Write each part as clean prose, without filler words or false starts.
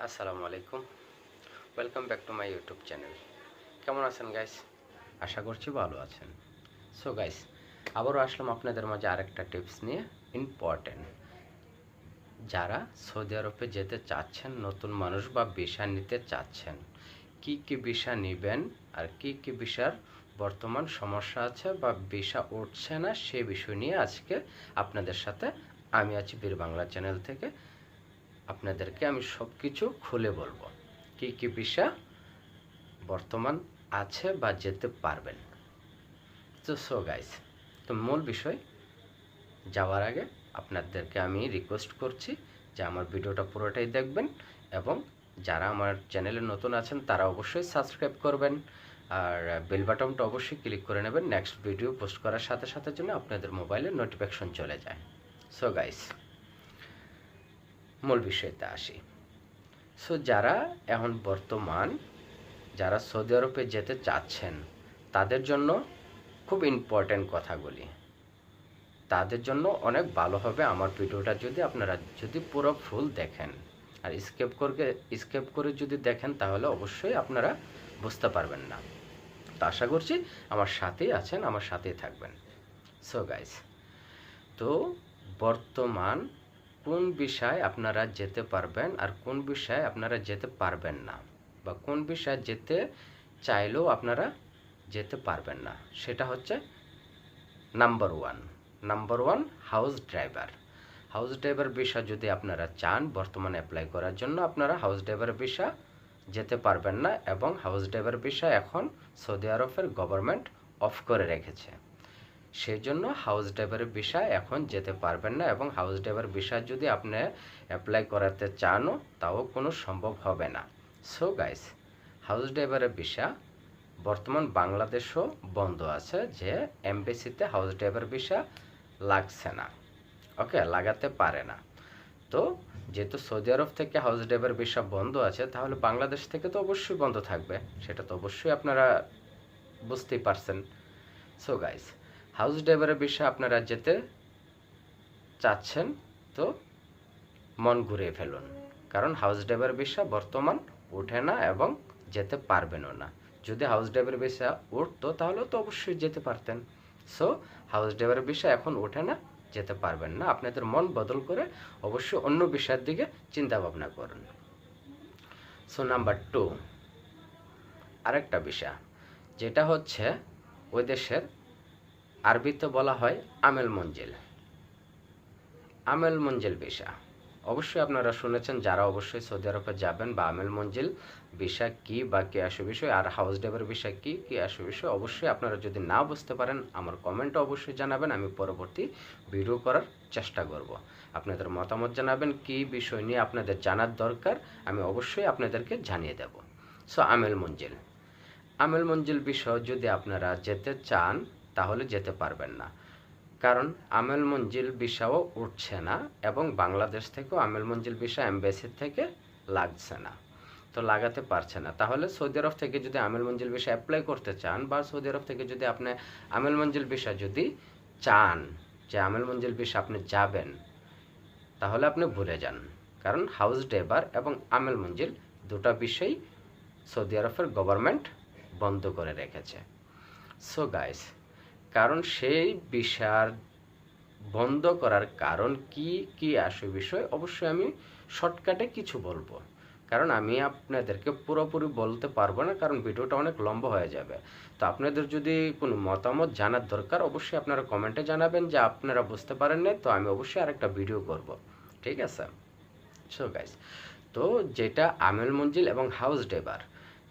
আসসালামু আলাইকুম। Welcome back to my YouTube channel. কেমন আছেন গাইস? আশা করছি ভালো আছেন। সো গাইস, আবারও আসলাম আপনাদের মাঝে আরেকটা টিপস নিয়ে। ইম্পর্টেন্ট, যারা সৌদি আরবে যেতে চাচ্ছেন, নতুন মানুষ বা ভিসা নিতে চাচ্ছেন, কি কি ভিসা নেবেন আর কি কি ভিসার বর্তমান সমস্যা আছে বা ভিসা উঠছে না, সে বিষয় নিয়ে আজকে আপনাদের সাথে আমি আছি বীর বাংলা চ্যানেল থেকে। আপনাদেরকে আমি সব কিছু খুলে বলবো, কি কি ভিসা বর্তমান আছে বা যেতে পারবেন। সো গাইস, তো মূল বিষয় যাওয়ার আগে আপনাদেরকে আমি রিকোয়েস্ট করছি যে আমার ভিডিওটা পুরোটাই দেখবেন এবং যারা আমার চ্যানেলে নতুন আছেন তারা অবশ্যই সাবস্ক্রাইব করবেন আর বেল বাটনটা অবশ্যই ক্লিক করে নেবেন, নেক্সট ভিডিও পোস্ট করার সাথে সাথে যেন আপনাদের মোবাইলে নোটিফিকেশন চলে যায়। সো গাইস, মূল বিষয়তে আসি। সো যারা এখন বর্তমান যারা সৌদি আরবে যেতে চাচ্ছেন তাদের জন্য খুব ইম্পর্ট্যান্ট কথাগুলি, তাদের জন্য অনেক ভালো হবে আমার ভিডিওটা আপনারা যদি পুরো ফুল দেখেন। আর স্কিপ করে যদি দেখেন তাহলে অবশ্যই আপনারা বুঝতে পারবেন না। তো আশা করছি আমার সাথেই আছেন, আমার সাথেই থাকবেন। সো গাইস, তো বর্তমান কোন বিষয়ে আপনারা যেতে পারবেন আর কোন বিষয়ে আপনারা যেতে পারবেন না, বা কোন বিষয়ে যেতে চাইলেও আপনারা যেতে পারবেন না, সেটা হচ্ছে number one house driver visa যদি আপনারা চান বর্তমানে অ্যাপ্লাই করার জন্য, আপনারা হাউস ড্রাইভার ভিসা যেতে পারবেন না। এবং হাউস ড্রাইভার ভিসা এখন সৌদি আরবের গভর্নমেন্ট অফ করে রেখেছে, সেই জন্য হাউস ড্রাইভারের ভিসা এখন যেতে পারবেন না। এবং হাউস ড্রাইভার ভিসা যদি আপনি অ্যাপ্লাই করাতে চানও তাও কোনো সম্ভব হবে না। সো গাইস, হাউস ড্রাইভারের ভিসা বর্তমান বাংলাদেশও বন্ধ আছে, যে এমবেসিতে হাউস ড্রাইভার ভিসা লাগছে না, ওকে, লাগাতে পারে না। তো যেহেতু সৌদি আরব থেকে হাউস ড্রাইভার ভিসা বন্ধ আছে, তাহলে বাংলাদেশ থেকে তো অবশ্যই বন্ধ থাকবে, সেটা তো অবশ্যই আপনারা বুঝতেই পারছেন। সো গাইস, হাউস ড্রাইভারের ভিসা আপনারা যেতে চাচ্ছেন তো মন ঘুরিয়ে ফেলুন, কারণ হাউস ড্রাইভার ভিসা বর্তমান ওঠে না এবং যেতে পারবেনও না। যদি হাউস ড্রাইভার ভিসা উঠতো তাহলে তো অবশ্যই যেতে পারতেন। সো হাউস ড্রাইভার ভিসা এখন ওঠে না, যেতে পারবেন না। আপনাদের মন বদল করে অবশ্যই অন্য বিষয়ের দিকে চিন্তা ভাবনা করুন। সো নাম্বার টু, আরেকটা বিষয় যেটা হচ্ছে ওই দেশের আরবিতে বলা হয় আমেল মঞ্জিল ভিসা। অবশ্যই আপনারা শুনেছেন, যারা অবশ্যই সৌদি আরবে যাবেন, বা আমেল মঞ্জিল ভিসা কি বা কি আসে বিষয়, আর হাউস ড্রাইভার ভিসা কি কি আসে বিষয়, অবশ্যই আপনারা যদি না বুঝতে পারেন আমার কমেন্টে অবশ্যই জানাবেন, আমি পরবর্তী ভিডিও করার চেষ্টা করব। আপনাদের মতামত জানাবেন, কি বিষয় নিয়ে আপনাদের জানার দরকার, আমি অবশ্যই আপনাদেরকে জানিয়ে দেব। সো আমেল মঞ্জিল বিষয় যদি আপনারা যেতে চান তাহলে যেতে পারবেন না, কারণ আমেল মঞ্জিল ভিসাও উঠছে না এবং বাংলাদেশ থেকেও আমেল মঞ্জিল ভিসা এমবেসি থেকে লাগছে না, তো লাগাতে পারছে না। তাহলে সৌদি আরব থেকে যদি আমেল মঞ্জিল ভিসা অ্যাপ্লাই করতে চান, বা সৌদি আরব থেকে যদি আপনি আমেল মঞ্জিল ভিসা যদি চান যে আমেল মঞ্জিল ভিসা আপনি যাবেন, তাহলে আপনি ভুলে যান, কারণ হাউস ড্রাইভার এবং আমেল মঞ্জিল দুটা বিষয় সৌদি আরবের গভর্নমেন্ট বন্ধ করে রেখেছে। সো গাইস, কারণ সেই ভিসার বন্ধ করার কারণ কি কি আসে বিষয় অবশ্যই আমি শর্টকাটে কিছু বলবো, কারণ আমি আপনাদেরকে পুরোপুরি বলতে পারবো না, কারণ ভিডিওটা অনেক লম্বা হয়ে যাবে। তো আপনাদের যদি কোনো মতামত জানার দরকার অবশ্যই আপনারা কমেন্টে জানাবেন, যে আপনারা বুঝতে পারেন না, তো আমি অবশ্যই আরেকটা ভিডিও করব, ঠিক আছে? সো গাইস, তো যেটা আমেল মঞ্জিল এবং হাউস ড্রাইভার,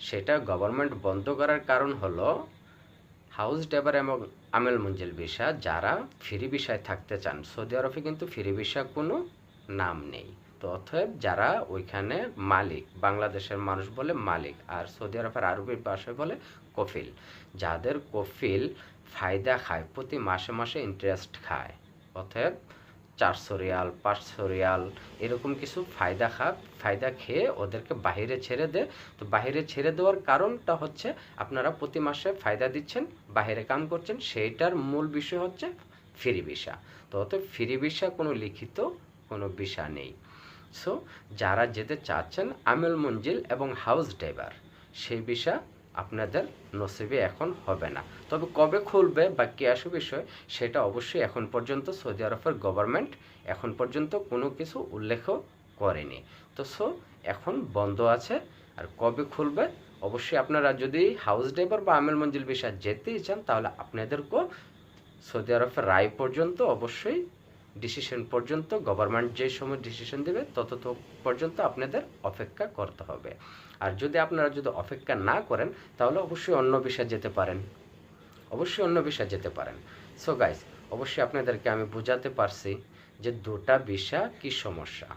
সেটা গভর্নমেন্ট বন্ধ করার কারণ হলো হাউস ড্রাইভার এবং আমেল মঞ্জিল ভিসা যারা ফ্রি ভিসায় থাকতে চান, সৌদি আরবে কিন্তু ফ্রি ভিসা কোনো নাম নেই। তো অতএব যারা ওইখানে মালিক, বাংলাদেশের মানুষ বলে মালিক, আর সৌদি আরবের আরবি ভাষায় বলে কফিল, যাদের কফিল ফায়দা খায়, প্রতি মাসে মাসে ইন্টারেস্ট খায়, অতএব 400 রিয়াল 500 রিয়াল এরকম কিছু ফায়দা খেয়ে ওদেরকে বাহিরে ছেড়ে দেয়। তো বাহিরে ছেড়ে দেওয়ার কারণটা হচ্ছে আপনারা প্রতি মাসে ফায়দা দিচ্ছেন, বাহিরে কাম করছেন, সেইটার মূল বিষয় হচ্ছে ফ্রি ভিসা। তো অতএব ফ্রি ভিসা কোনো লিখিত কোনো ভিসা নেই। সো যারা যেতে চাচ্ছেন আমেল মঞ্জিল এবং হাউস ড্রাইভার, সেই ভিসা আপনাদের নসিবে এখন হবে না। তবে কবে খুলবে বা কী আসবে বিষয়, সেটা অবশ্যই এখন পর্যন্ত সৌদি আরবের গভর্নমেন্ট এখন পর্যন্ত কোনো কিছু উল্লেখ করেনি। তো সো এখন বন্ধ আছে। আর কবে খুলবে, অবশ্যই আপনারা যদি হাউস ড্রাইভার বা আমেল মঞ্জিল ভিসা যেতেই চান, তাহলে আপনাদেরকেও সৌদি আরবের রায় পর্যন্ত, অবশ্যই ডিসিশন পর্যন্ত, গভর্নমেন্ট যে সময় ডিসিশন দেবে তত পর্যন্ত আপনাদের অপেক্ষা করতে হবে। আর যদি আপনারা যদি অপেক্ষা না করেন, তাহলে অবশ্যই অন্য ভিসা যেতে পারেন, অবশ্যই অন্য ভিসা যেতে পারেন। সো গাইস, অবশ্যই আপনাদেরকে আমি বোঝাতে পারছি যে দুটা ভিসা কি সমস্যা।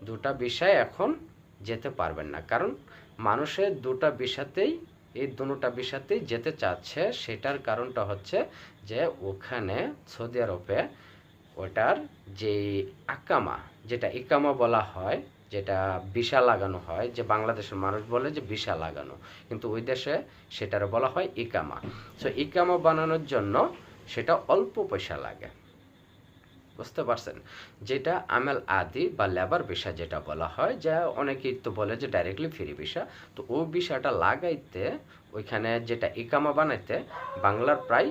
দুটা ভিসায় এখন যেতে পারবেন না, কারণ মানুষের দুটা ভিসাতেই, এই দুটা ভিসাতেই যেতে চাচ্ছে। সেটার কারণটা হচ্ছে যে ওখানে সৌদি আরবে ওটার যে আকামা, যেটা ইকামা বলা হয়, যেটা ভিসা লাগানো হয়, যে বাংলাদেশের মানুষ বলে যে ভিসা লাগানো, কিন্তু ওই দেশে সেটার বলা হয় ইকামা। সো ইকামা বানানোর জন্য সেটা অল্প পয়সা লাগে, বুঝতে পারছেন? যেটা আমেল আদি বা লেবার ভিসা যেটা বলা হয়, যা অনেকেই তো বলে যে ডাইরেক্টলি ফ্রি ভিসা, তো ও ভিসাটা লাগাইতে, ওইখানে যেটা ইকামা বানাইতে বাংলার প্রায়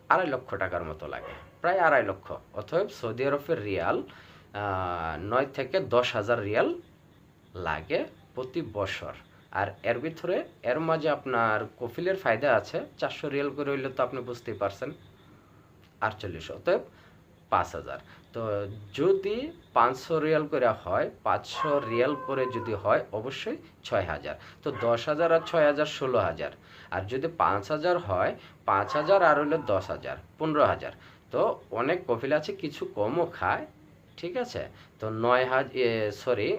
2.5 লক্ষ টাকার মতো লাগে, প্রায় 2.5 লক্ষ। অতএব সৌদি আরবের রিয়াল 9 থেকে 10,000 রিয়াল লাগে প্রতি বছর। আর এর ভিতরে এর মাঝে আপনার কফিলের ফায়দা আছে, 400 রিয়াল করে হইলে তো আপনি বুঝতেই পারছেন, 48। অতএব 5,000। তো যদি 500 রিয়াল করে হয়, 500 রিয়াল করে যদি হয়, অবশ্যই 6,000। তো 10,000 আর 6,000 16,000। আর যদি 5,000 হয়, 5,000 আর হলো 10,000 15,000। তো অনেক কফিল আছে কিছু কমও খায়, ঠিক আছে? তো 13,000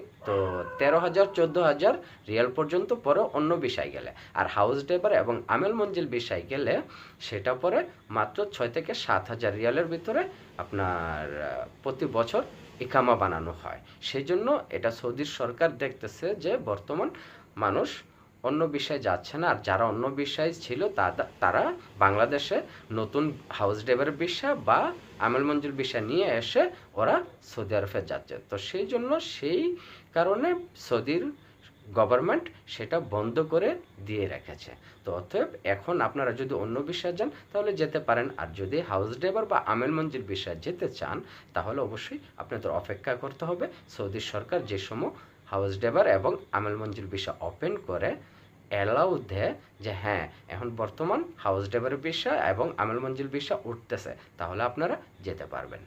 14,000 রিয়াল পর্যন্ত পরে অন্য বিষয় গেলে। আর হাউস ড্রাইভার এবং আমেল মঞ্জিল বিষয় গেলে সেটা পরে মাত্র 6 থেকে 7,000 রিয়ালের ভিতরে আপনার প্রতি বছর ইকামা বানানো হয়। সেই জন্য এটা সৌদির সরকার দেখতেছে যে বর্তমান মানুষ অন্য বিষয়ে যাচ্ছে না, আর যারা অন্য বিষয় ছিল তারা বাংলাদেশে নতুন হাউস ড্রাইভার ভিসা বা আমেল মঞ্জিল ভিসা নিয়ে এসে ওরা সৌদি আরবে যাচ্ছে। তো সেই জন্য সেই কারণে সৌদির গভর্নমেন্ট সেটা বন্ধ করে দিয়ে রেখেছে। তো অতএব এখন আপনারা যদি অন্য বিষয়ে যান তাহলে যেতে পারেন, আর যদি হাউস ড্রাইভার বা আমেল মঞ্জিল বিষয়ে যেতে চান তাহলে অবশ্যই আপনাদের অপেক্ষা করতে হবে। সৌদি সরকার যে সময় হাউস ড্রাইভার এবং আমেল মঞ্জিল ভিসা ওপেন করে অ্যালাউ দেয় যে হ্যাঁ এখন বর্তমান হাউস ড্রাইভারের ভিসা এবং আমেল মঞ্জিল ভিসা উঠতেছে, তাহলে আপনারা যেতে পারবেন।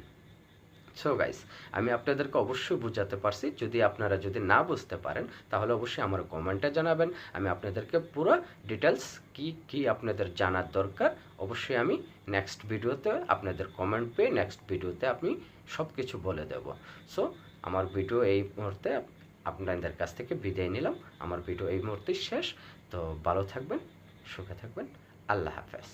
সো গাইস, আমি আপনাদেরকে অবশ্যই বোঝাতে পারছি। যদি আপনারা যদি না বুঝতে পারেন তাহলে অবশ্যই আমার কমেন্টে জানাবেন। আমি আপনাদেরকে পুরো ডিটেলস কি আপনাদের জানার দরকার অবশ্যই আমি নেক্সট ভিডিওতে আপনাদের কমেন্ট পেয়ে নেক্সট ভিডিওতে আমি সব কিছু বলে দেব। সো আমার ভিডিও এই মুহূর্তে আপনাদের কাছ থেকে বিদায় নিলাম। আমার ভিডিও এই মুহূর্তে শেষ। তো ভালো থাকবেন, সুখে থাকবেন। আল্লাহ হাফেজ।